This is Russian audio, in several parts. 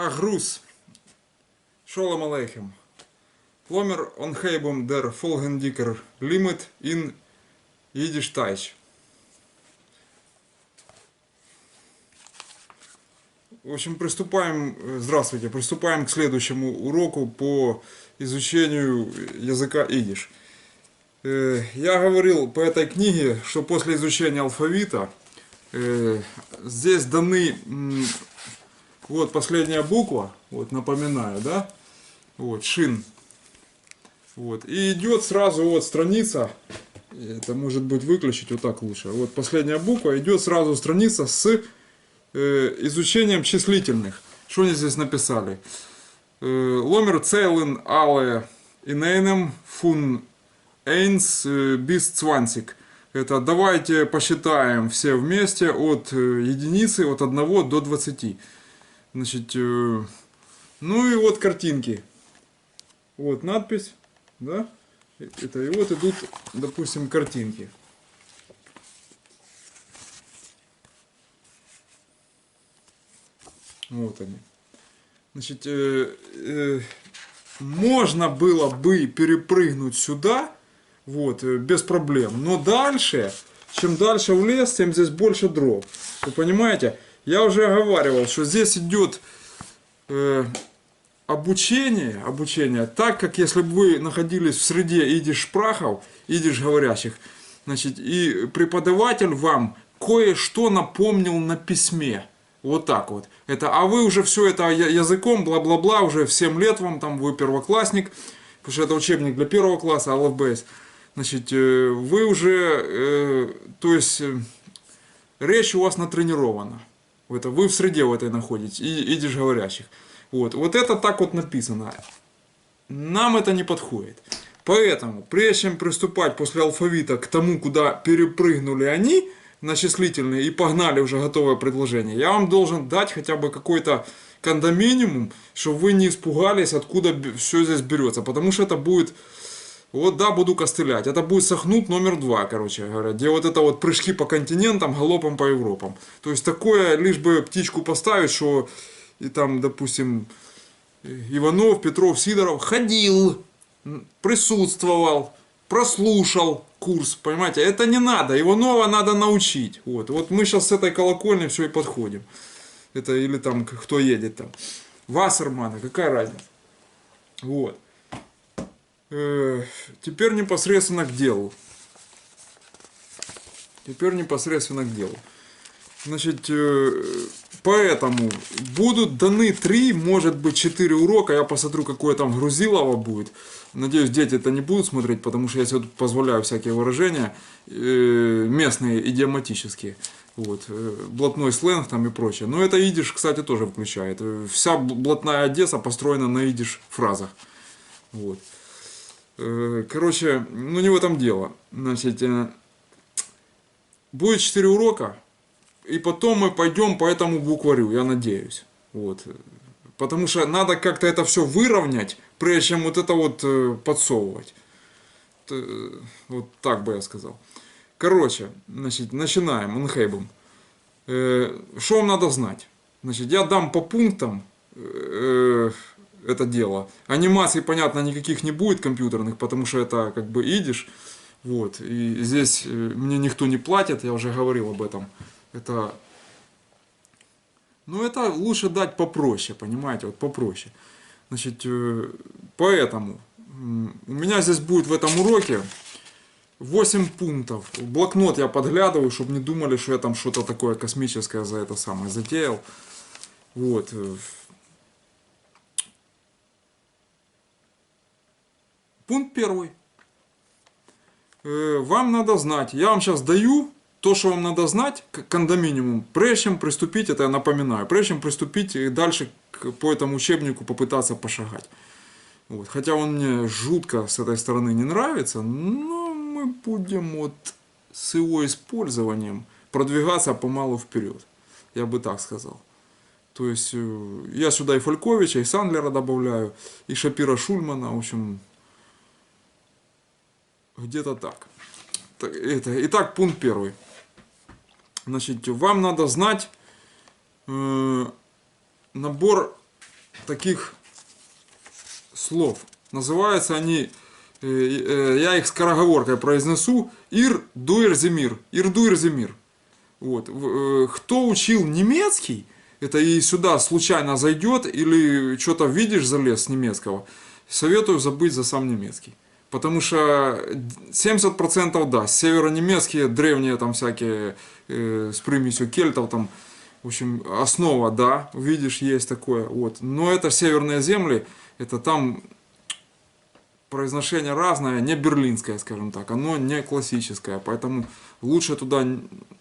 Груß. Shalom Aleichem. Plommer onheibum der Folgendicker Limit in Yiddish Deutsch. В общем, приступаем к следующему уроку по изучению языка идиш. Я говорил по этой книге, что после изучения алфавита здесь даны вот последняя буква, вот напоминаю, да, вот шин, вот, и идет сразу вот страница, это может быть выключить, вот так лучше, вот последняя буква, идет сразу страница с изучением числительных. Что они здесь написали? Ломер цейлен але инейнем фун эйнс bis 20. Это давайте посчитаем все вместе от единицы, от 1 до 20. Значит, ну и вот картинки. Вот надпись, да? Это и вот идут, допустим, картинки. Вот они. Значит, можно было бы перепрыгнуть сюда, вот, без проблем. Но дальше, чем дальше в лес, тем здесь больше дров. Вы понимаете? Я уже оговаривал, что здесь идет обучение, так как если бы вы находились в среде идиш-шпрахов, идиш-говорящих, значит, и преподаватель вам кое-что напомнил на письме. Вот так вот. А вы уже все это языком, бла-бла-бла, уже в 7 лет вам, там вы первоклассник, потому что это учебник для 1 класса, АЛФБС. Значит, вы уже, то есть, речь у вас натренирована. Вы в среде в этой находитесь, идиш говорящих. Вот это так вот написано. Нам это не подходит. Поэтому, прежде чем приступать после алфавита к тому, куда перепрыгнули они, на числительные, и погнали уже готовое предложение, я вам должен дать хотя бы какой-то кондоминиум, чтобы вы не испугались, откуда все здесь берется. Потому что это будет, вот да, буду костылять, это будет сахнут номер 2, короче говоря, где вот это вот прыжки по континентам, галопом по Европам. То есть такое, лишь бы птичку поставить, что и там, допустим, Иванов, Петров, Сидоров ходил, присутствовал, прослушал курс, понимаете, это не надо, Иванова надо научить. Вот мы сейчас с этой колокольни все и подходим. Это или там кто едет там. Вассермана, какая разница. Вот. Теперь непосредственно к делу. Значит, поэтому будут даны 3, может быть 4 урока. Я посмотрю, какое там грузилово будет. Надеюсь, дети это не будут смотреть, потому что я себе тут позволяю всякие выражения местные, идиоматические. Вот, блатной сленг там и прочее. Но это идиш, кстати, тоже включает. Вся блатная Одесса построена на идиш фразах. Вот. Короче, ну не в этом дело. Значит, будет 4 урока, и потом мы пойдем по этому букварю, я надеюсь. Вот. Потому что надо как-то это все выровнять, прежде чем вот это вот подсовывать. Вот так бы я сказал. Короче, значит, начинаем. Онхейбом. Что вам надо знать? Значит, я дам по пунктам это дело. Анимаций, понятно, никаких не будет компьютерных, потому что это как бы идиш. Вот. И здесь мне никто не платит, я уже говорил об этом. Но это лучше дать попроще, понимаете, вот попроще. Значит, поэтому у меня здесь будет в этом уроке 8 пунктов. Блокнот я подглядываю, чтобы не думали, что я там что-то такое космическое за это самое затеял. Вот. Пункт 1. Вам надо знать, я вам сейчас даю то, что вам надо знать, кондоминиум, прежде чем приступить, это я напоминаю, прежде чем приступить и дальше по этому учебнику попытаться пошагать. Вот. Хотя он мне жутко с этой стороны не нравится, но мы будем вот с его использованием продвигаться помалу вперед. Я бы так сказал. То есть я сюда и Фольковича, и Сандлера добавляю, и Шапира Шульмана, в общем, где-то так. Итак, пункт 1. Значит, вам надо знать набор таких слов. Называются они, я их скороговоркой произнесу, Ир-дуэр-земир. Ир-дуэр-земир. Вот. Кто учил немецкий, это и сюда случайно зайдет или что-то видишь залез с немецкого, советую забыть за сам немецкий. Потому что 70% да, северонемецкие, древние там всякие с примесью кельтов, там, в общем, основа, да, видишь, есть такое. Вот. Но это северные земли, это там произношение разное, не берлинское, скажем так, оно не классическое, поэтому лучше туда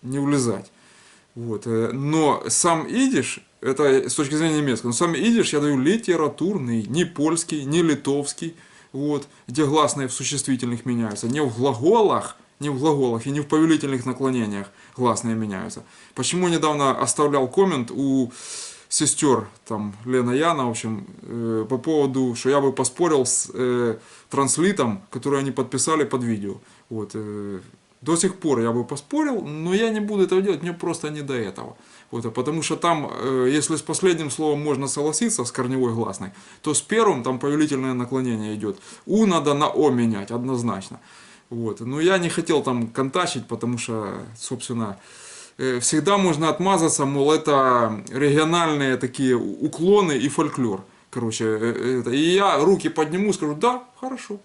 не влезать. Вот. Но сам идиш, это с точки зрения немецкого, но сам идиш я даю литературный, не польский, не литовский, вот, где гласные в существительных меняются, не в глаголах и не в повелительных наклонениях гласные меняются. Почему недавно оставлял коммент у сестер, там, Лена, Яна, в общем, по поводу, что я бы поспорил с транслитом, который они подписали под видео. Вот, до сих пор я бы поспорил, но я не буду этого делать, мне просто не до этого. Вот, потому что там, если с последним словом можно согласиться, с корневой гласной, то с первым там повелительное наклонение идет. У надо на о менять, однозначно. Вот. Но я не хотел там контачить, потому что, собственно, всегда можно отмазаться, мол, это региональные такие уклоны и фольклор. Короче, и я руки подниму, скажу, да, хорошо.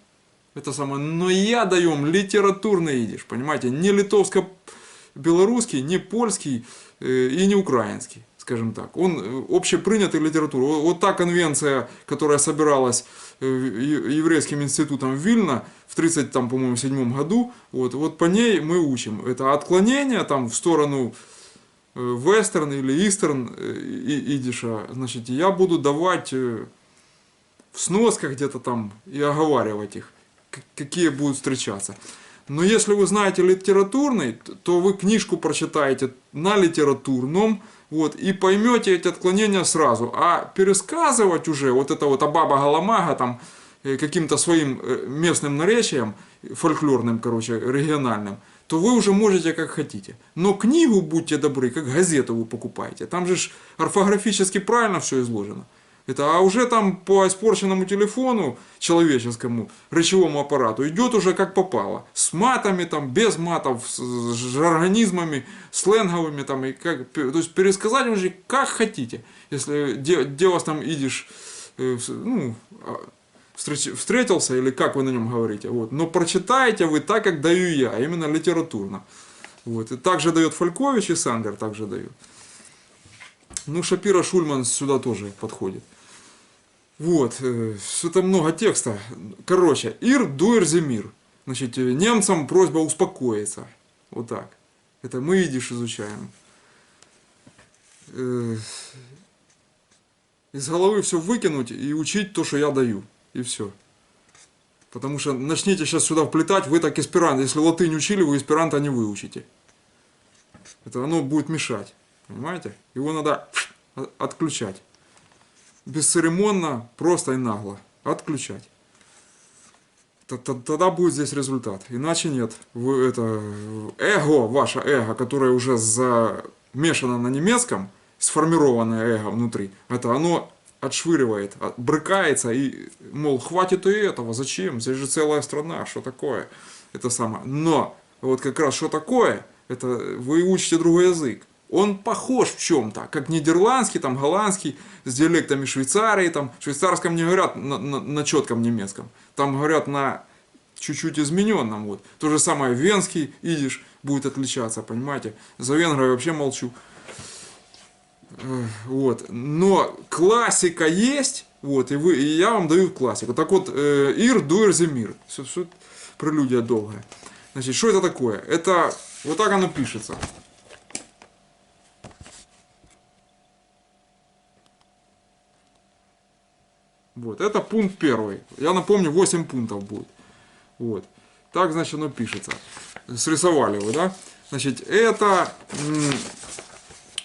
Это самое, но я даем литературный идиш, понимаете, не литовско-белорусский, не польский и не украинский, скажем так. Он общепринятый литература. Вот та конвенция, которая собиралась еврейским институтом в Вильно в 1937 году, вот по ней мы учим. Это отклонение там в сторону вестерн или истерн идиша, значит, я буду давать в сносках где-то там и оговаривать их, какие будут встречаться. Но если вы знаете литературный, то вы книжку прочитаете на литературном, вот, и поймете эти отклонения сразу. А пересказывать уже вот это вот Абаба Галамага там каким-то своим местным наречием, фольклорным, короче, региональным, то вы уже можете как хотите. Но книгу, будьте добры, как газету вы покупаете. Там же орфографически правильно все изложено. А уже там по испорченному телефону человеческому, речевому аппарату идет уже как попало. С матами, там, без матов, с жаргонизмами, сленговыми. Там, и как, то есть пересказать уже как хотите. Если где вас там идиш, ну, встретился или как вы на нем говорите. Вот. Но прочитаете вы так, как даю я, именно литературно. Вот. И также дает Фалькович и Сангер также дают. Ну, Шапира, Шульман сюда тоже подходит. Вот, это много текста. Короче, ир-дуэр-земир. Значит, немцам просьба успокоиться. Вот так. Это мы идиш изучаем. Из головы все выкинуть и учить то, что я даю. И все. Потому что начните сейчас сюда вплетать, вы так эсперанто. Если латынь учили, вы эсперанто не выучите. Это оно будет мешать. Понимаете? Его надо отключать. Бесцеремонно, просто и нагло. Отключать. Тогда будет здесь результат. Иначе нет. Вы это эго, ваше эго, которое уже замешано на немецком, сформированное эго внутри, это оно отшвыривает, брыкается и, мол, хватит и этого, зачем? Здесь же целая страна, что такое? Это самое. Но вот как раз что такое, это вы учите другой язык. Он похож в чем-то, как нидерландский, там, голландский, с диалектами Швейцарии. Там, в швейцарском не говорят на четком немецком, там говорят на чуть-чуть измененном. Вот. То же самое венский идиш будет отличаться, понимаете. За венгра я вообще молчу. Вот. Но классика есть, вот, и я вам даю классику. Так вот, ир-дуэр-земир. Все прелюдия долгая. Значит, что это такое? Это вот так оно пишется. Вот, это пункт первый. Я напомню, 8 пунктов будет. Вот. Так, значит, оно пишется. Срисовали вы, да? Значит, это...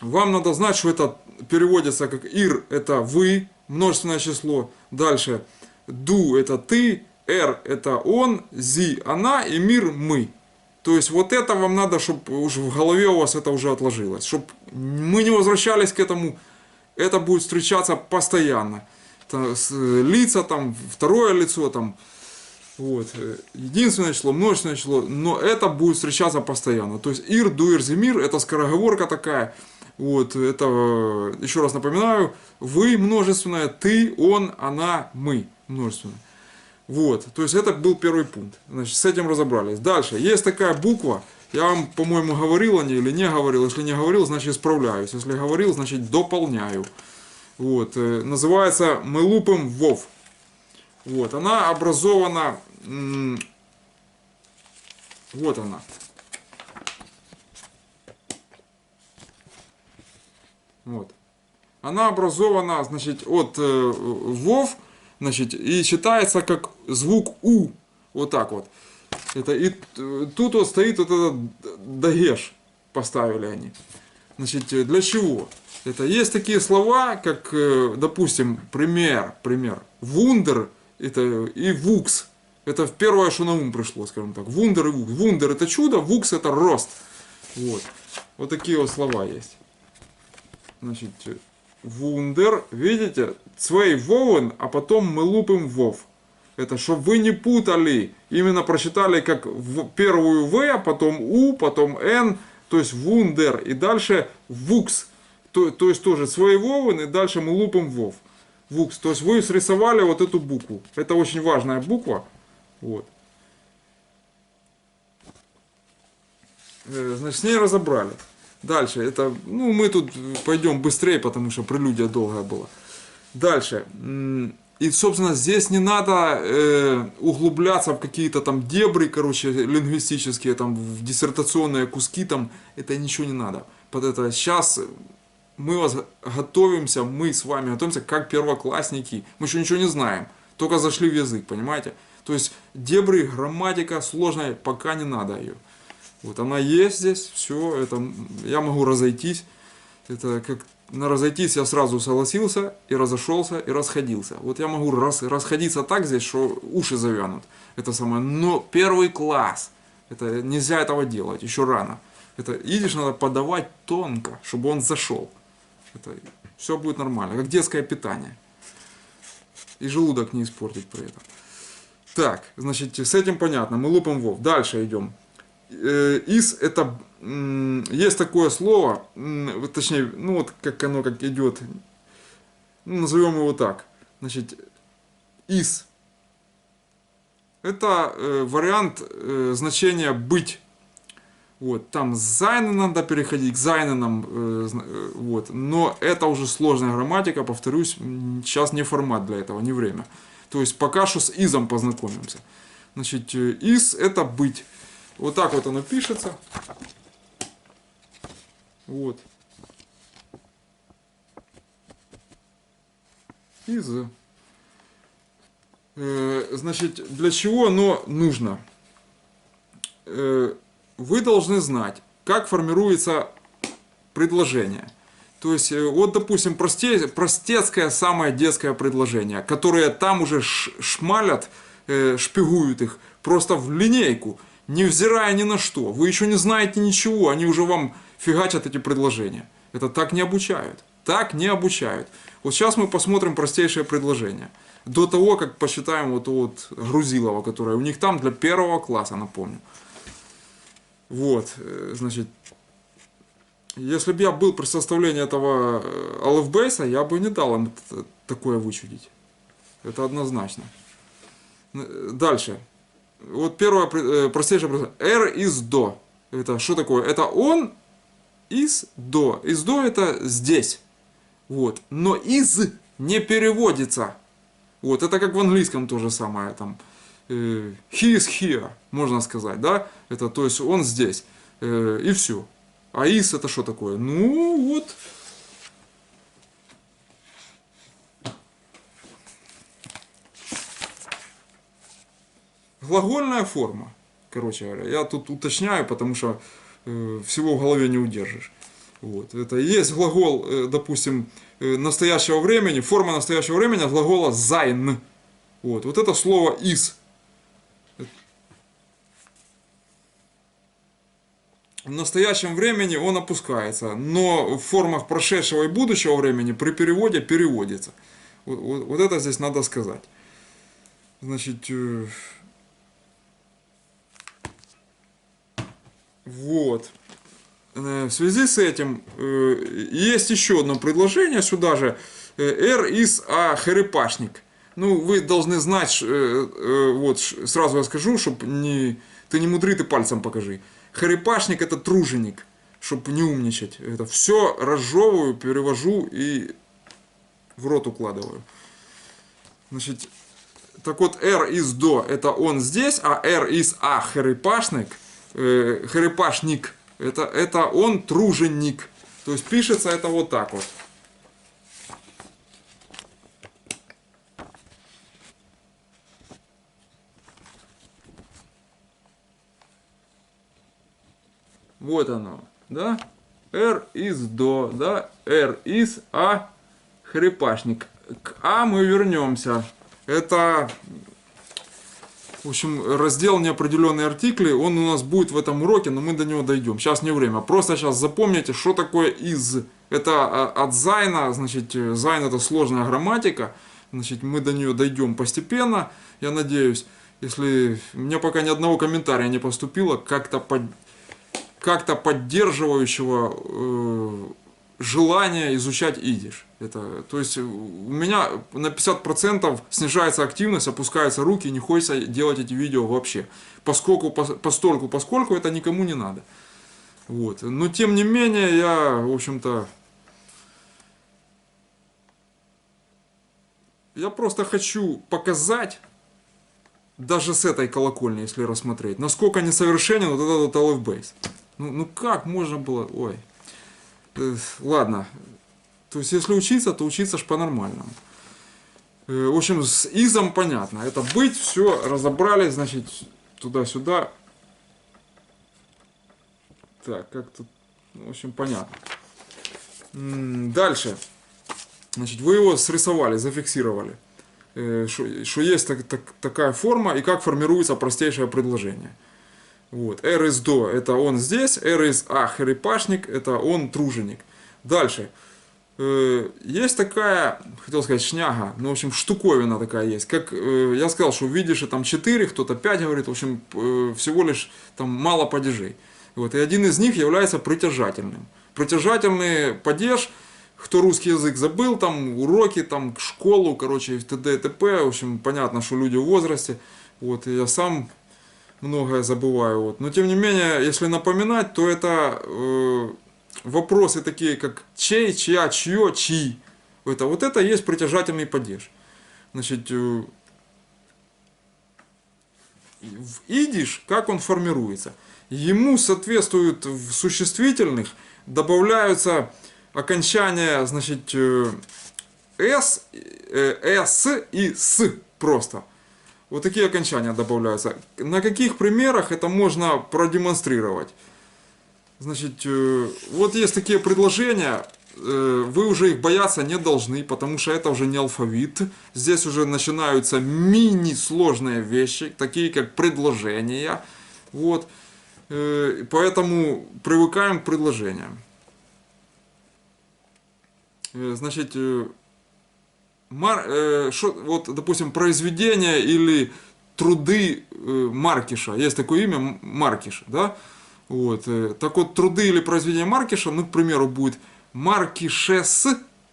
Вам надо знать, что это переводится как ир, это вы, множественное число. Дальше, ду, это ты, р, это он, зи, она и мир, мы. То есть, вот это вам надо, чтобы уже в голове у вас это уже отложилось. Чтобы мы не возвращались к этому это будет встречаться постоянно. Лица, там, второе лицо, там, вот, единственное число, множественное число, но это будет встречаться постоянно. То есть ир, дуир, зимир, это скороговорка такая. Вот, это, еще раз напоминаю, вы множественное, ты, он, она, мы множественное. Вот, то есть это был первый пункт. Значит, с этим разобрались. Дальше, есть такая буква, я вам, по-моему, говорил о ней или не говорил. Если не говорил, значит исправляюсь. Если говорил, значит дополняю. Вот, называется мы лупим вов. Вот, она образована, вот она. Вот. Она образована, значит, от вов, значит, и читается как звук у. Вот так вот. Это, и тут вот стоит вот этот дагеш, поставили они. Значит, для чего? Это есть такие слова, как, допустим, пример, вундер это, и вукс. Это первое, что на ум пришло, скажем так. Вундер и вукс. Вундер это чудо, вукс это рост. Вот. Вот такие вот слова есть. Значит, вундер, видите, цвей вовен, а потом мы лупим вов. Это, чтобы вы не путали, именно прочитали как первую В, а потом У, потом Н, то есть вундер, и дальше вукс, то есть тоже цвей вовен, и дальше мы лупим вов. Вукс, то есть вы срисовали вот эту букву. Это очень важная буква. Вот. Значит, с ней разобрали. Дальше, это, ну, мы тут пойдем быстрее, потому что прелюдия долгая была. Дальше. И, собственно, здесь не надо углубляться в какие-то там дебри, короче, лингвистические, там, в диссертационные куски, там, это ничего не надо. Под это сейчас мы готовимся, мы с вами готовимся как первоклассники. Мы еще ничего не знаем, только зашли в язык, понимаете? То есть дебри, грамматика сложная, пока не надо ее. Вот она есть здесь, все, это я могу разойтись. Это как на разойтись я сразу согласился, и разошелся, и расходился. Вот я могу расходиться так здесь, что уши завянут. Это самое. Но первый класс, это нельзя этого делать, еще рано. Это идиш надо подавать тонко, чтобы он зашел. Это, все будет нормально, как детское питание. И желудок не испортить при этом. Так, значит, с этим понятно, мы лупим вов. Дальше идем. Из это есть такое слово, точнее, ну вот как оно как идет, ну, назовем его так. Значит, из это вариант значения быть. Вот, там с зайна надо переходить к зайненам, вот, но это уже сложная грамматика, повторюсь, сейчас не формат для этого, не время. То есть пока что с изом познакомимся. Значит, из это быть. Вот так вот оно пишется. Вот. Из. Значит, для чего оно нужно? Вы должны знать, как формируется предложение. То есть, вот, допустим, простецкое, самое детское предложение, которое там уже шмалят, шпигуют их просто в линейку, невзирая ни на что. Вы еще не знаете ничего, они уже вам фигачат эти предложения. Это так не обучают. Так не обучают. Вот сейчас мы посмотрим простейшее предложение. До того, как посчитаем вот Грузилова, которое у них там для первого класса, напомню. Вот, значит, если бы я был при составлении этого Алефбейса, я бы не дал им такое вычудить. Это однозначно. Дальше. Вот первое простейшее предложение. R из до. Это что такое? Это он из до. Из до это здесь. Вот. Но из не переводится. Вот. Это как в английском то же самое. Там, he is here, можно сказать. Да? Это, то есть он здесь. И все. А из это что такое? Ну вот. Глагольная форма, короче говоря. Я тут уточняю, потому что всего в голове не удержишь. Вот. Это и есть глагол, допустим, настоящего времени, форма настоящего времени от глагола sein. Вот это слово из. в настоящем времени он опускается, но в формах прошедшего и будущего времени при переводе переводится. Вот это здесь надо сказать. Значит, вот. В связи с этим есть еще одно предложение сюда же. Р из А Херепашник. Ну, вы должны знать, вот сразу я скажу, чтобы ты не мудрый, ты пальцем покажи. Херепашник это труженик, чтобы не умничать. Это все разжевываю, перевожу и в рот укладываю. Значит, так вот, Р из До это он здесь, а Р из А Херепашник, Херепашник это он труженик. То есть пишется это вот так вот. Вот оно, да? Р из До, да? Р из А Хрипашник. К А мы вернемся. Это, в общем, раздел неопределенные артикли. Он у нас будет в этом уроке, но мы до него дойдем. Сейчас не время. Просто сейчас запомните, что такое из. Это от зайна, значит, зайн это сложная грамматика. Значит, мы до нее дойдем постепенно, я надеюсь. Если у меня пока ни одного комментария не поступило, как-то поддерживающего желание изучать идиш. Это, то есть у меня на 50% снижается активность, опускаются руки, не хочется делать эти видео вообще. Поскольку это никому не надо. Вот. Но тем не менее, я, в общем-то, я просто хочу показать, даже с этой колокольни, если рассмотреть, насколько несовершенен вот этот Aleph Base. Ну как можно было... Ой. Ладно. То есть, если учиться, то учиться ж по-нормальному. В общем, с изом понятно. Это быть, все, разобрались, значит, туда-сюда. Так, как тут... В общем, понятно. Дальше. Значит, вы его срисовали, зафиксировали. Что есть такая форма и как формируется простейшее предложение. Вот. R из до это он здесь, R из А Херепашник это он труженик. Дальше. Есть такая, хотел сказать шняга, ну в общем штуковина такая есть. Как я сказал, что видишь, там 4, кто-то 5 говорит, в общем всего лишь там мало падежей. Вот. И один из них является притяжательным. Притяжательный падеж, кто русский язык забыл, там уроки, там школу, короче, и т.д. и т.п. В общем, понятно, что люди в возрасте. Вот, и я сам многое забываю. Вот. Но тем не менее, если напоминать, то это вопросы такие, как чей, чья, чье, чьи. Вот это есть притяжательный падеж. Значит, в идиш, как он формируется? Ему соответствуют в существительных, добавляются окончания, значит, с и с просто. Вот такие окончания добавляются. На каких примерах это можно продемонстрировать? Значит, вот есть такие предложения, вы уже их бояться не должны, потому что это уже не алфавит. Здесь уже начинаются мини-сложные вещи, такие как предложения. Вот. Поэтому привыкаем к предложениям. Значит, вот, допустим, произведения или труды Маркиша. Есть такое имя Маркиш, да? Вот. Так вот, труды или произведения Маркиша, ну, к примеру, будет Маркишес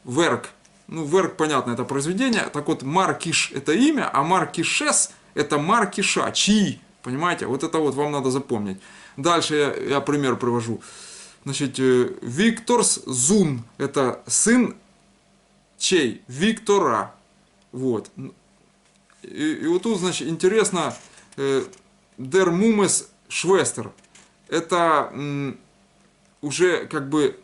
Верк. Ну, Верк, понятно, это произведение. Так вот, Маркиш это имя, а Маркишес это Маркиша, чьи. Понимаете? Вот это вот вам надо запомнить. Дальше я пример привожу. Значит, Викторс Зун это сын чей? Виктора. Вот. И вот тут, значит, интересно, Der Mumes Schwester. Это уже как бы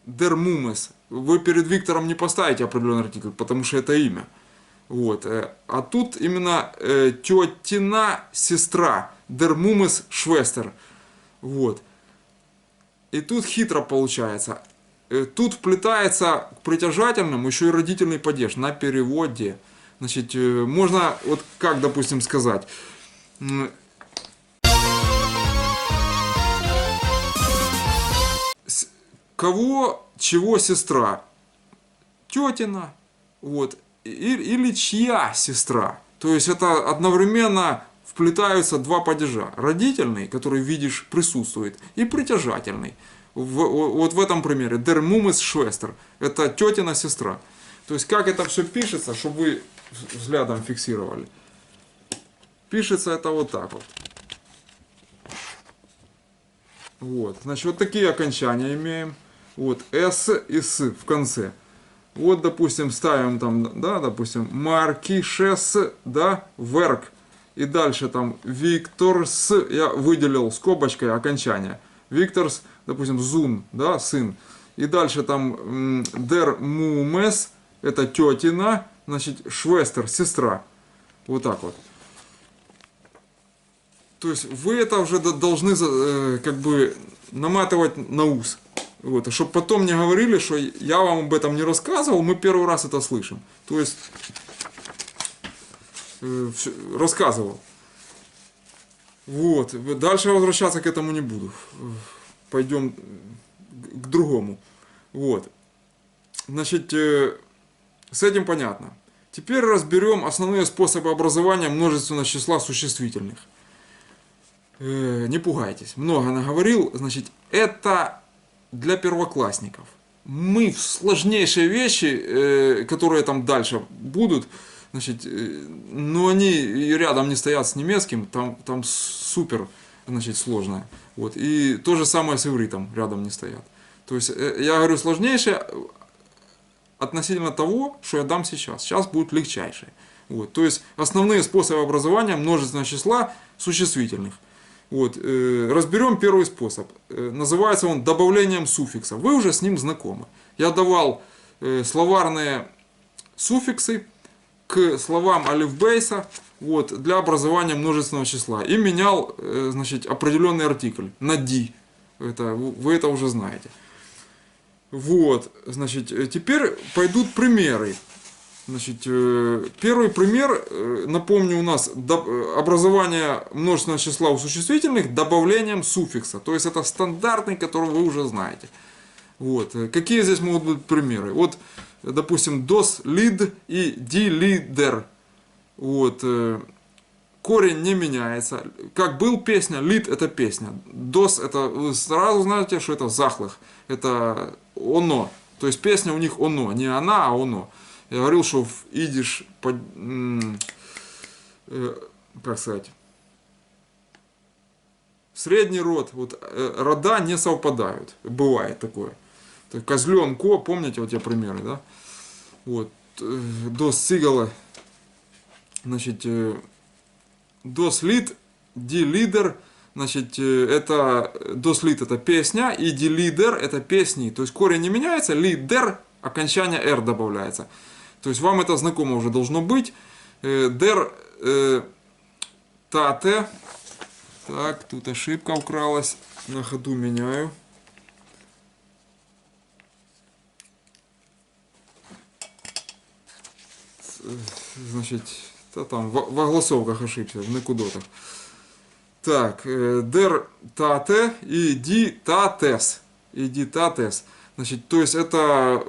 Der Mumes. Вы перед Виктором не поставите определенный артикль, потому что это имя. Вот. А тут именно тетина сестра. Der Mumes Schwester. Вот. И тут хитро получается. Тут вплетается к притяжательному еще и родительный падеж на переводе. Значит, можно, вот как, допустим, сказать. кого, чего сестра? Тетина, вот, или чья сестра? То есть это одновременно вплетаются два падежа. Родительный, который, видишь, присутствует, и притяжательный. Вот в этом примере. Der Mummes Schwester. Это тетина сестра. То есть как это все пишется, чтобы вы взглядом фиксировали. Пишется это вот так вот. Вот. Значит, вот такие окончания имеем. Вот S и S в конце. Вот, допустим, ставим там, да, допустим, Маркишес, да, Верк. И дальше там Викторс, я выделил скобочкой окончание. Викторс, допустим, Зун, да, сын. И дальше там Дер Мумес, это тетина, значит, Швестер, сестра. Вот так вот. То есть вы это уже должны как бы наматывать на ус. Вот, а чтобы потом не говорили, что я вам об этом не рассказывал, мы первый раз это слышим. То есть рассказывал. Вот. Дальше возвращаться к этому не буду. Пойдем к другому. Вот. Значит, с этим понятно. Теперь разберем основные способы образования множественного числа существительных. Не пугайтесь, много наговорил. Значит, это для первоклассников. Мы в сложнейшие вещи, которые там дальше будут, значит, но они рядом не стоят с немецким, там супер, значит, сложное. Вот. И то же самое с ивритом рядом не стоят. То есть, я говорю сложнейшее относительно того, что я дам сейчас. Сейчас будет легчайшее. Вот. То есть, основные способы образования множественного числа существительных. Вот. Разберем первый способ. Называется он добавлением суффикса. Вы уже с ним знакомы. Я давал словарные суффиксы к словам алифбейса, вот, для образования множественного числа. И менял, значит, определенный артикль на «ди». Вы это уже знаете. Вот. Значит, теперь пойдут примеры. Значит, первый пример, напомню, у нас образование множественного числа у существительных добавлением суффикса. То есть это стандартный, который вы уже знаете. Вот. Какие здесь могут быть примеры? Вот, допустим, dos lid и die lieder. Вот. Корень не меняется. Как был песня, лид это песня. Dos это, вы сразу знаете, что это захлых. Это оно. То есть песня у них оно. Не она, а оно. Я говорил, что в идиш, как сказать, средний род, вот рода не совпадают. Бывает такое. Козлен, ко, помните, вот я примеры, да? Вот. Дос сигала, значит, дос лид, ди лидер, значит, это дос лид это песня, и ди лидер это песни. То есть корень не меняется, лидер, окончание р добавляется. То есть вам это знакомо уже должно быть. Дер тате. Так, тут ошибка укралась. На ходу меняю. Значит, там в огласовках ошибся, в некудотах. Так, дер тате и ди татес. И ди татес. Значит, то есть это,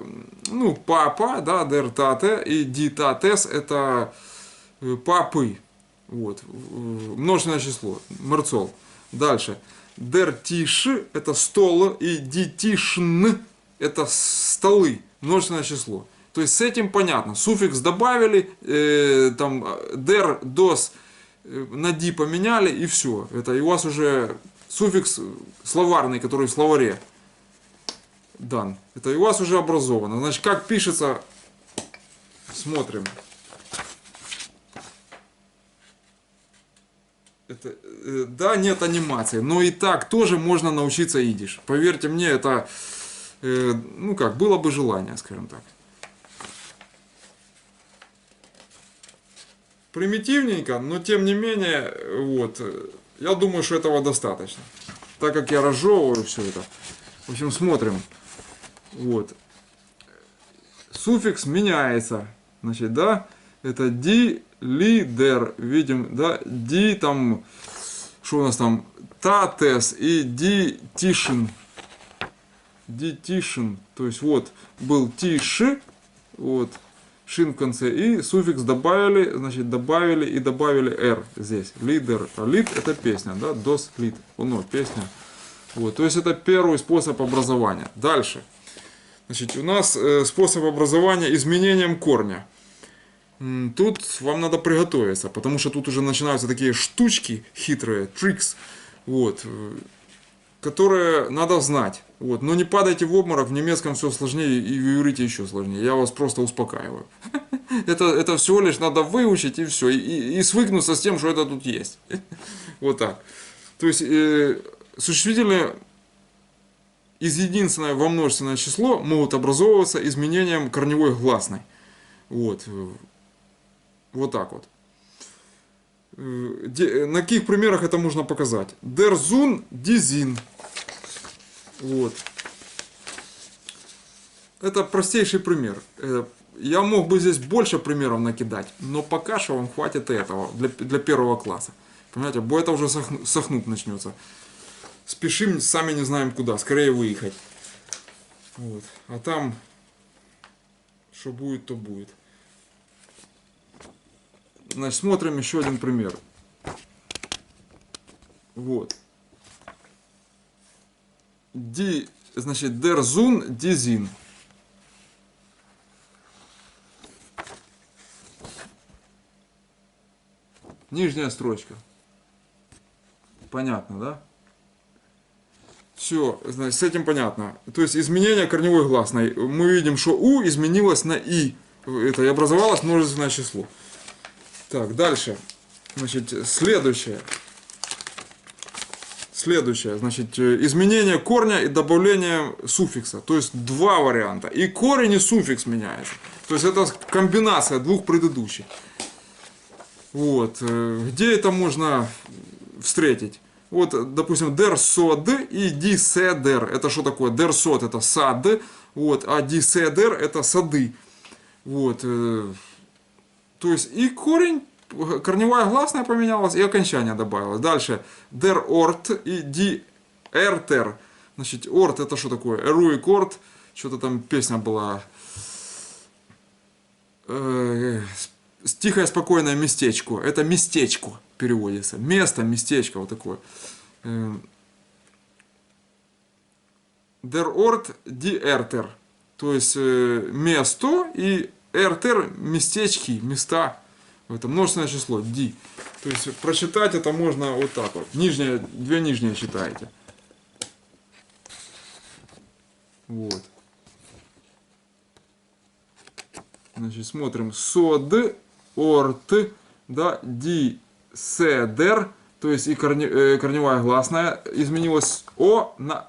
ну, папа, да, дер тате, и ди татес это папы. Вот, множественное число, мерцол. Дальше. Дер тиш это стол, и ди тишн это столы, множественное число. То есть с этим понятно. Суффикс добавили, там дер, дос на ди поменяли, и все. Это и у вас уже суффикс словарный, который в словаре дан. Это и у вас уже образовано. Значит, как пишется, смотрим. Это, да, нет анимации, но и так тоже можно научиться идиш. Поверьте мне, это, ну как, было бы желание, скажем так. Примитивненько, но тем не менее, вот, я думаю, что этого достаточно. Так как я разжевываю все это. В общем, смотрим. Вот. Суффикс меняется. Значит, да, это ди, лидер. Видим, да, ди там, что у нас там, татес и ди тишин. Детишин. То есть вот был тиш, вот, шин в конце, и суффикс добавили, значит, добавили r здесь. Лидер. А лид это песня, да, дос лид. Ну, песня. Вот, то есть это первый способ образования. Дальше. Значит, у нас способ образования изменением корня. Тут вам надо приготовиться, потому что тут уже начинаются такие штучки хитрые, трикс, вот, которые надо знать. Вот. Но не падайте в обморок, в немецком все сложнее и в иврите еще сложнее. Я вас просто успокаиваю. Это всего лишь надо выучить и все. И свыкнуться с тем, что это тут есть. Вот так. То есть существительные из единственное во множественное число могут образовываться изменением корневой гласной. Вот. Вот так вот. На каких примерах это можно показать? Der Sohn, die Sinn. Вот. Это простейший пример. Я мог бы здесь больше примеров накидать, но пока что вам хватит этого для первого класса. Понимаете, бо это уже сохнуть начнется. Спешим, сами не знаем куда, скорее выехать. Вот. А там, что будет, то будет. Значит, смотрим еще один пример. Вот. Значит, der Sohn, die Sinn. Нижняя строчка. Понятно, да? Все, значит, с этим понятно. То есть изменение корневой гласной. Мы видим, что У изменилось на И. Это и образовалось множественное число. Так, дальше. Значит, следующее. Значит, изменение корня и добавление суффикса. То есть два варианта. И корень, и суффикс меняется. То есть это комбинация двух предыдущих. Вот. Где это можно встретить? Вот, допустим, der Sod и die Seder. Это что такое? Der Sod это сад, вот, а die Seder это сады. Вот. То есть и корень, корневая гласная поменялась, и окончание добавилось. Дальше der Ort и die Erter. Значит, Ort это что такое? Eruig Ort. Что-то там песня была. Тихое, спокойное местечко. Это местечко переводится. Место, местечко, вот такое. Der Ort, die Erter. То есть место и Erter, местечки, места. Это множественное число, die. То есть прочитать это можно вот так вот. Две нижние читаете. Вот. Значит, смотрим. Сод, орт, да, ди, седер, то есть и корневая гласная изменилась О на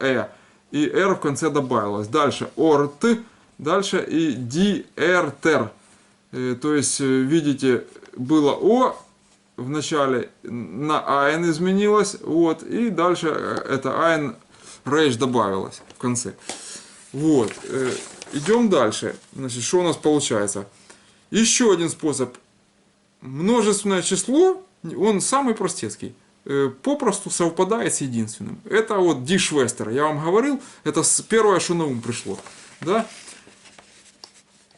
и Р в конце добавилось. Дальше орт, дальше и ди, эр, тер. То есть, видите, было О в начале, на айн изменилось, вот, и дальше это айн, рейш добавилось в конце. Вот. Идем дальше. Значит, что у нас получается? Еще один способ. Множественное число, он самый простецкий. Попросту совпадает с единственным. Это вот die Schwester. Я вам говорил, это первое, что на ум пришло. Да?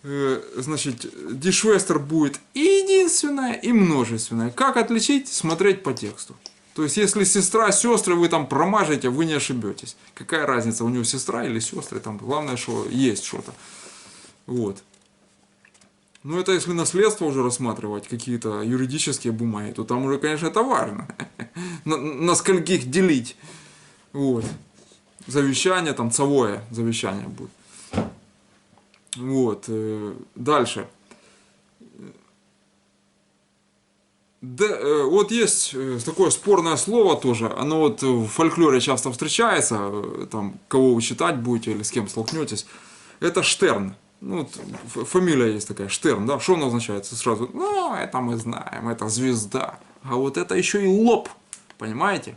Значит, die Schwester будет и единственное, и множественное. Как отличить? Смотреть по тексту. То есть, если сестра, сестры, вы там промажете, вы не ошибетесь. Какая разница, у него сестра или сестры, там главное, что есть что-то. Вот. Ну, это если наследство уже рассматривать, какие-то юридические бумаги, то там уже, конечно, это важно. На скольких делить. Вот. Завещание, там, цовое завещание будет. Вот. Дальше. Да, вот есть такое спорное слово тоже, оно вот в фольклоре часто встречается, там, кого вы читать будете или с кем столкнетесь, это Штерн. Ну, фамилия есть такая, Штерн, да, что оно означает? Сразу, ну, это мы знаем, это звезда, а вот это еще и лоб, понимаете?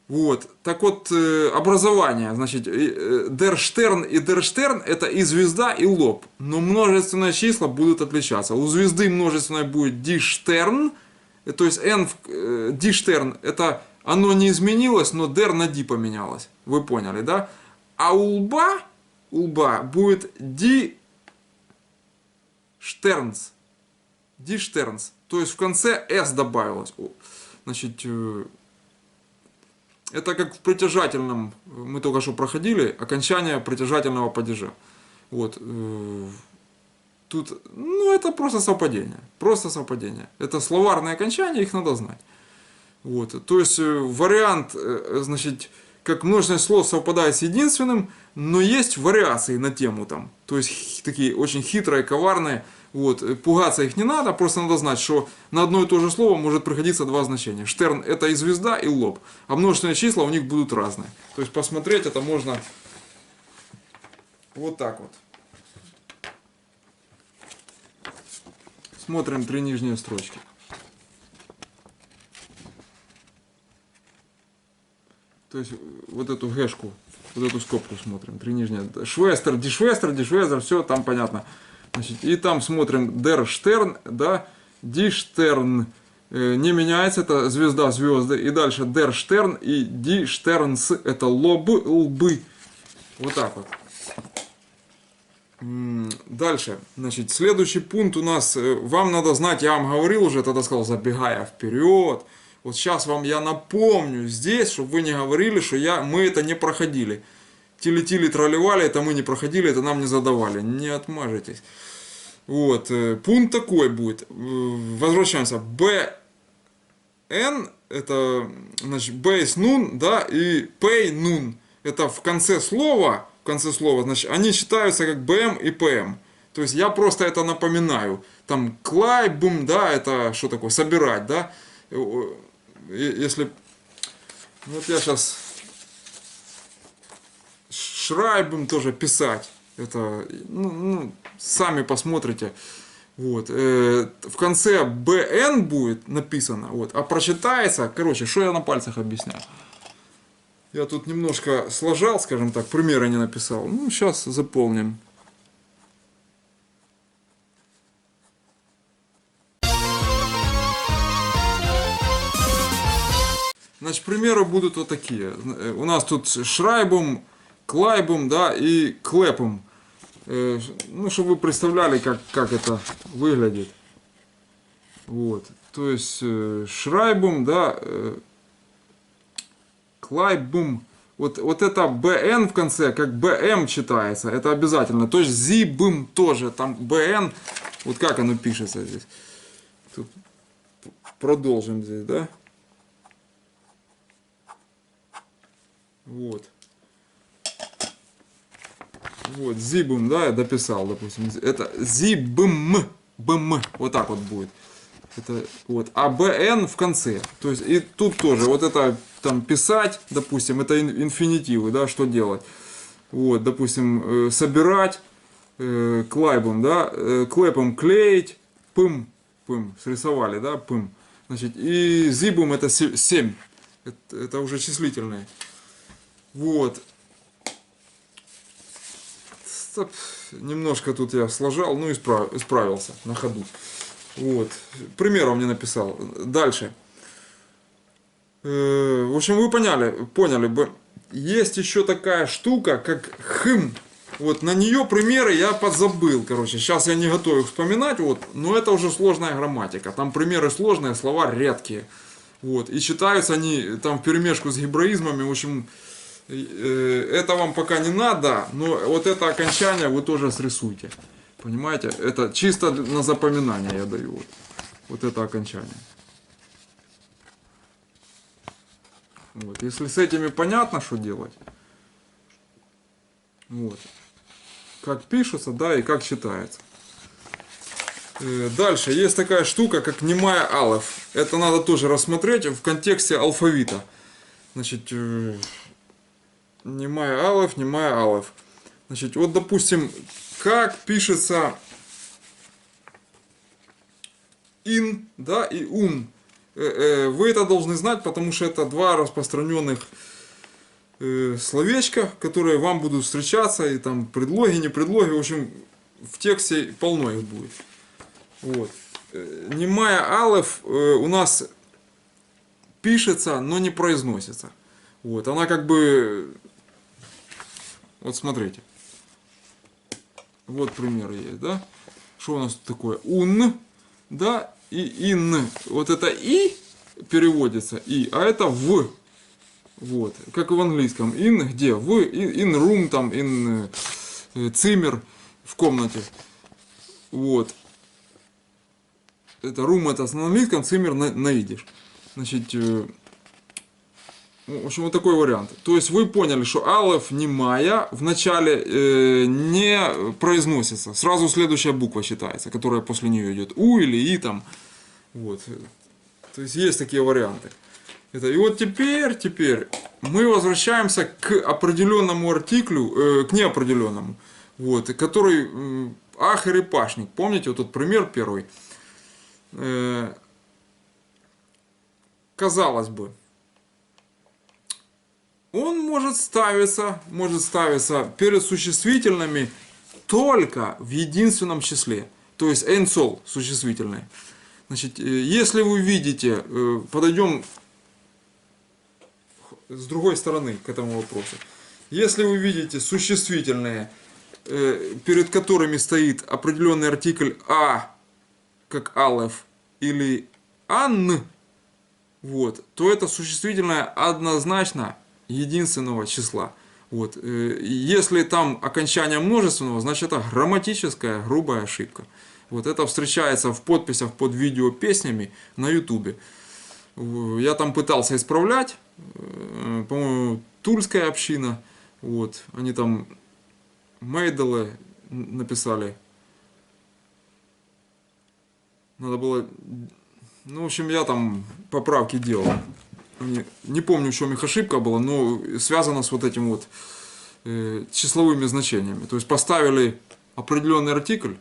Вот, так вот, образование, значит, der Stern и der Stern это и звезда, и лоб, но множественные числа будут отличаться. У звезды множественное будет die Stern, то есть n, die Stern, это оно не изменилось, но der на die поменялось, вы поняли, да? А у лба будет ди штернс. Ди штернс. То есть в конце с добавилось. Значит, это как в притяжательном, мы только что проходили, окончание притяжательного падежа. Вот. Тут, ну, это просто совпадение. Просто совпадение. Это словарные окончания, их надо знать. Вот. То есть вариант, значит, как множественность слов совпадает с единственным, но есть вариации на тему там. То есть такие очень хитрые, коварные. Вот. Пугаться их не надо, просто надо знать, что на одно и то же слово может приходиться два значения. Штерн — это и звезда, и лоб. А множественные числа у них будут разные. То есть посмотреть это можно вот так вот. Смотрим три нижние строчки. То есть вот эту гэшку, вот эту скобку смотрим. Три нижние. Швестер, дишвестер, все там понятно. Значит, и там смотрим дер штерн, да, ди штерн. Не меняется, это звезда, звезды. И дальше дер штерн и ди штернс, это лбы. Вот так вот. Дальше, значит, следующий пункт у нас, вам надо знать, я вам говорил уже, тогда сказал, забегая вперед. Вот сейчас вам я напомню здесь, чтобы вы не говорили, что мы это не проходили. Тили-тили тролливали, это мы не проходили, это нам не задавали. Не отмажетесь. Вот, пункт такой будет. Возвращаемся. БН, это, значит, base nun, да, и pay nun. Это в конце слова, значит, они считаются как БМ и ПМ. То есть я просто это напоминаю. Там клайбум, да, это что такое? Собирать, да. Если, вот я сейчас шрайбум тоже писать. Это, ну, сами посмотрите. Вот. В конце БН будет написано, вот, а прочитается, короче, что я на пальцах объясняю. Я тут немножко сложал, скажем так, примеры не написал. Ну, сейчас заполним. Значит, примеры будут вот такие. У нас тут шрайбум, клайбум, да, и клэпум. Ну, чтобы вы представляли, как это выглядит. Вот. То есть, шрайбум, да, клайбум. Вот это БН в конце, как БМ читается, это обязательно. То есть, зибым тоже, там БН, вот как оно пишется здесь. Тут продолжим здесь, да. Вот. Вот, зибум, да, я дописал, допустим. Это зибм, бм, вот так вот будет. Это, вот. А БН в конце. То есть, и тут тоже, вот это там писать, допустим, это инфинитивы, да, что делать. Вот, допустим, собирать, клайбом, да, клэпом клеить, пым, срисовали, да, пым. Значит, и зибум это 7. Это уже числительные. Вот. Стоп. Немножко тут я сложал, ну исправился на ходу. Вот. Примером мне написал. Дальше. В общем, вы поняли бы. Есть еще такая штука, как хм. Вот на нее примеры я подзабыл, короче. Сейчас я не готов их вспоминать, вот. Но это уже сложная грамматика. Там примеры сложные, слова редкие. Вот. И читаются они там вперемешку с гебраизмами. В общем, это вам пока не надо, но вот это окончание вы тоже срисуйте. Понимаете? Это чисто на запоминание я даю. Вот это окончание. Вот. Если с этими понятно, что делать. Вот. Как пишется, да, и как читается. Дальше есть такая штука, как немая алеф. Это надо тоже рассмотреть в контексте алфавита. Значит, немая алеф. Значит, вот, допустим, как пишется ин, да, и ун. Вы это должны знать, потому что это два распространенных словечка, которые вам будут встречаться, и там предлоги, не предлоги, в общем, в тексте полно их будет. Вот. Немая алеф у нас пишется, но не произносится. Вот. Она как бы Вот смотрите. Вот пример есть, да? Что у нас тут такое? Ун, да, и ин. Вот это и переводится, и, а это в. Вот, как и в английском. In где? В, in room, там, in цимер, в комнате. Вот. Это room это на английском, цимер на идиш. Значит, в общем, вот такой вариант. То есть вы поняли, что алеф немая в начале не произносится. Сразу следующая буква считается, которая после нее идет. У или и там. Вот. То есть есть такие варианты. И вот теперь мы возвращаемся к определенному артиклю, к неопределенному, вот, который ахер и пашник. Помните вот тот пример первый? Казалось бы, он может ставиться перед существительными только в единственном числе, то есть энсол существительное. Значит, если вы видите, подойдем с другой стороны к этому вопросу. Если вы видите существительные, перед которыми стоит определенный артикль а, как алеф, или ан, вот, то это существительное однозначно единственного числа. Вот. Если там окончание множественного, значит это грамматическая грубая ошибка. Вот это встречается в подписях под видео песнями на ютубе. Я там пытался исправлять, по-моему, тульская община, вот, они там Мейделы написали, надо было, ну, в общем, я там поправки делал, не помню, в чем их ошибка была, но связано с вот этим вот числовыми значениями, то есть поставили определенный артикль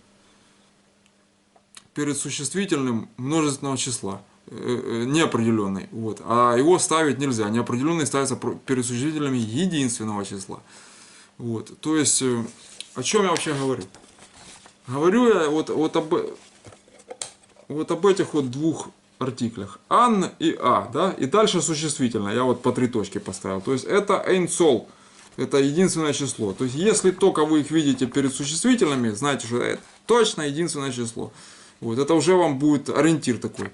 перед существительным множественного числа. Неопределенный, вот, а его ставить нельзя. Неопределенный ставится перед существителями единственного числа. Вот, то есть, о чем я вообще говорю? Говорю я вот об этих вот двух артиклях. Ан и а, да, и дальше существительное. Я вот по 3 точки поставил. То есть, это эйнсол, это единственное число. То есть, если только вы их видите перед существительными, знаете, что это точно единственное число. Вот, это уже вам будет ориентир такой.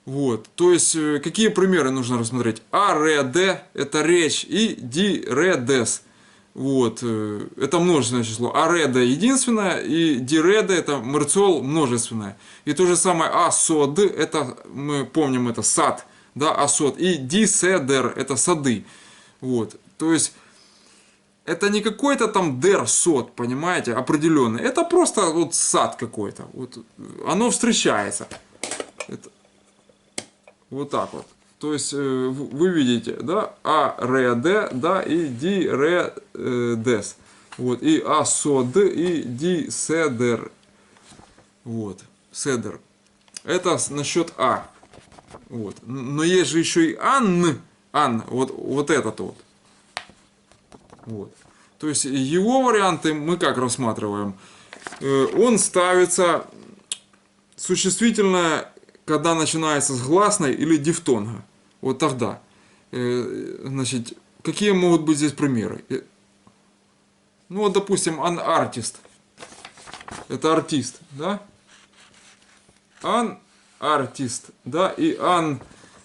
Вот, то есть, какие примеры нужно рассмотреть? А, ре, д – это речь, и ди, ре, дес. Вот, это множественное число. А, ре, д – единственное, и ди, ре, д – это мерцол множественное. И то же самое а, со, д – это, мы помним, это сад, да, асот. И ди, се, дер – это сады. Вот, то есть, это не какой-то там дер, сот, понимаете, определенный. Это просто вот сад какой-то. Вот, оно встречается. Это, вот так вот. То есть вы видите, да, а, ре, д, да, и ди, ре, дес. Вот, и а, со, д, и ди, се, дер. Вот, седер. Это насчет а. Вот. Но есть же еще и ан, вот этот вот. Вот. То есть его варианты мы как рассматриваем? Он ставится существительное, когда начинается с гласной или дифтонга. Вот тогда. Значит, какие могут быть здесь примеры? Ну вот, допустим, an artist. Это артист, да? An artist, да? И an,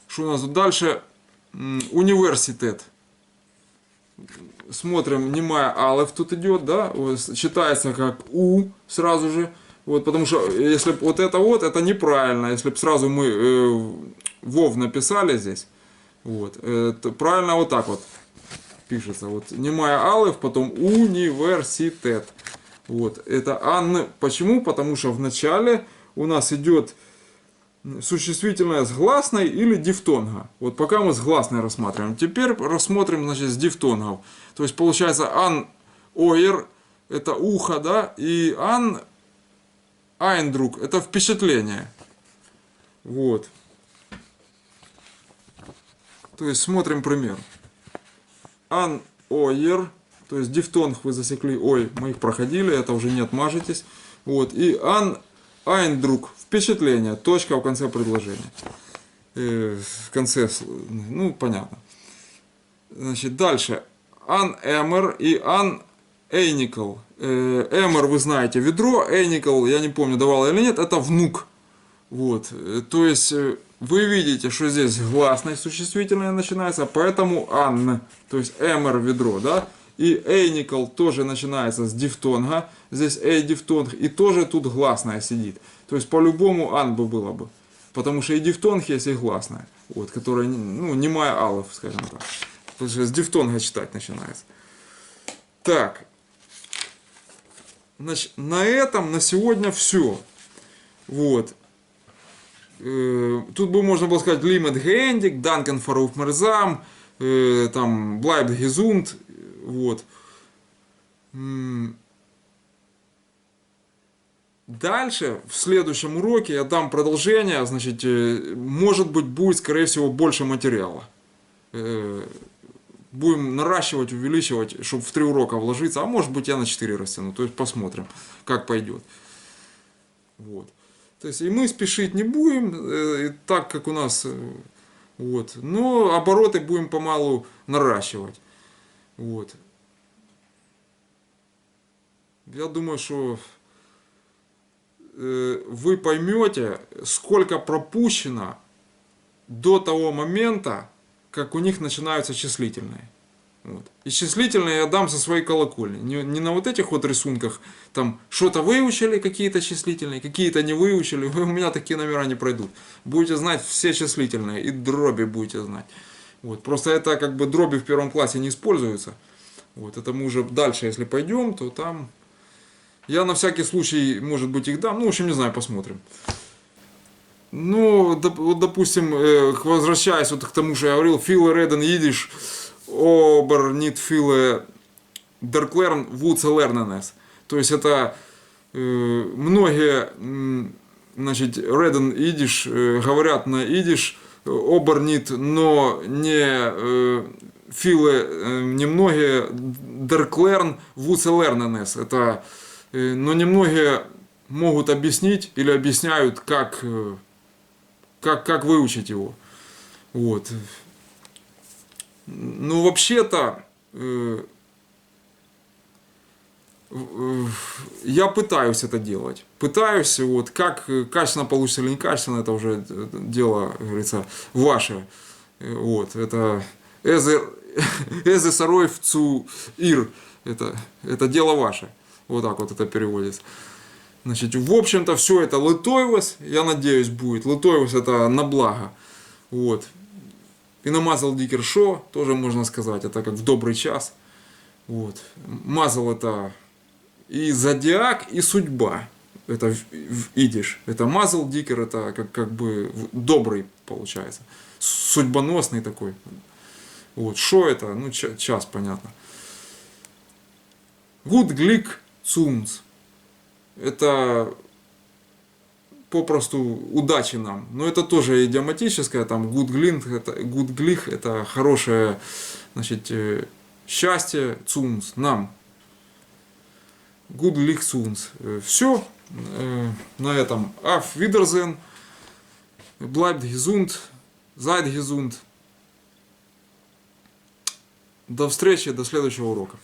что у нас тут дальше? Университет. Смотрим, немая алеф тут идет, да? Читается как у сразу же. Вот, потому что если бы вот, это неправильно. Если бы сразу мы вов написали здесь, вот, то правильно вот так вот пишется. Вот, немая алеф, потом университет. Вот, это ан. Почему? Потому что в начале у нас идет существительное с гласной или дифтонга. Вот пока мы с гласной рассматриваем. Теперь рассмотрим, значит, с дифтонгов. То есть получается ан ойр это ухо, да, и ан айндрук это впечатление. Вот. То есть смотрим пример. Ан ойр, то есть дифтонг вы засекли, ой, мы их проходили, это уже не отмажетесь. Вот. И ан айндрук впечатление, точка в конце предложения. В конце, ну, понятно. Значит, дальше. Ан Эмер и Ан Эйникл. Эмер, вы знаете, ведро, Эйникл, я не помню, давал или нет, это внук. Вот, то есть вы видите, что здесь гласное существительное начинается, поэтому Ан, то есть Эмер ведро, да, и Эйникл тоже начинается с дифтонга, здесь Эй дифтонг, и тоже тут гласное сидит. То есть по-любому Ан бы было бы, потому что и дифтонг есть, и гласное, вот, которая, ну, немая алов, скажем так. Потому что с дифтонга читать начинается. Так, значит, на этом на сегодня все. Вот. Тут бы можно было сказать Лимит Гендик, Данкен Фаруф Мерзам, там Блайб Гезунд, вот. Дальше, в следующем уроке я дам продолжение, значит, может быть, будет, скорее всего, больше материала. Будем наращивать, увеличивать, чтобы в 3 урока вложиться, а может быть, я на 4 растяну, то есть посмотрим, как пойдет. Вот. То есть и мы спешить не будем, так как у нас, вот, но обороты будем помалу наращивать. Вот. Я думаю, что вы поймете, сколько пропущено до того момента, как у них начинаются числительные. Вот. И числительные я дам со своей колокольни. Не на вот этих вот рисунках, там что-то выучили, какие-то числительные, какие-то не выучили. Вы у меня такие номера не пройдут. Будете знать все числительные, и дроби будете знать. Вот. Просто это как бы дроби в 1 классе не используются. Вот. Это мы уже дальше, если пойдем, то там... Я на всякий случай, может быть, их дам. Ну, в общем, не знаю, посмотрим. Ну, вот, допустим, возвращаясь вот к тому, что я говорил, Филе Реден Йидиш, Обер Нит Филе Дерклерн Вуце Лерненес. То есть это многие, значит, Реден Йидиш говорят на Йидиш, Обер Нит, но не Филе, немногие Дерклерн Вуце Лерненес. Это, но немногие могут объяснить или объясняют, как выучить его. Вот. Ну, вообще-то, я пытаюсь это делать. Пытаюсь, вот, как качественно получится или некачественно, это уже дело, как говорится, ваше. Вот, это Эзе Сароев Цу Ир, это дело ваше. Вот так вот это переводится. Значит, в общем-то, все это литойвос, я надеюсь, будет. Литойвос это на благо. Вот. И намазал Дикер Шо, тоже можно сказать, это как в добрый час. Вот. Мазал это и зодиак, и судьба. Это в идиш. Это мазал Дикер, это как бы добрый получается. Судьбоносный такой. Вот. Шо это? Ну, час, понятно. Гуд глик цунц. Это попросту удачи нам. Но это тоже идиоматическое, там good glich, это хорошее, значит, счастье, цунс, нам. Good glich цунс. Все. На этом. Auf Wiedersehen. Bleibt gesund. Seid gesund. До встречи, до следующего урока.